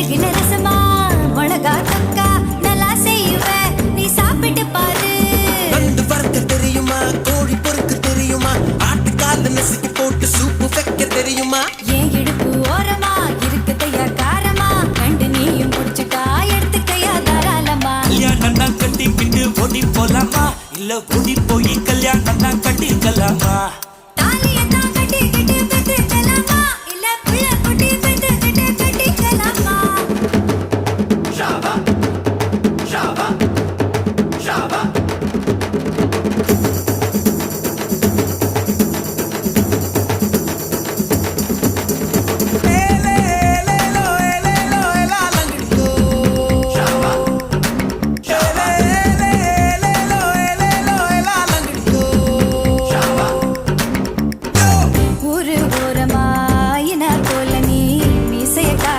பழகின ரசமா மிளகா தொக்கா நல்லா செய்வேன் நீ சாப்பிட்டு பாரு நண்டு வறுக்க தெரியுமா கோழி பொறுக்க தெரியுமா ஆட்டுக்கால நசுக்கி போட்டு சூப்பு வைக்க தெரியுமா ஏன் இடுப்பு ஓரமா இருக்குதையா காரமா கண்டு நீயும் முடிச்சுக்கா எடுத்துக்கையா தாராளமா கல்யாணம் கட்டிக்கிட்டு ஓடி போலாமா இல்ல ஓடி போய் கல்யாணம் கட்டிக்கலாமா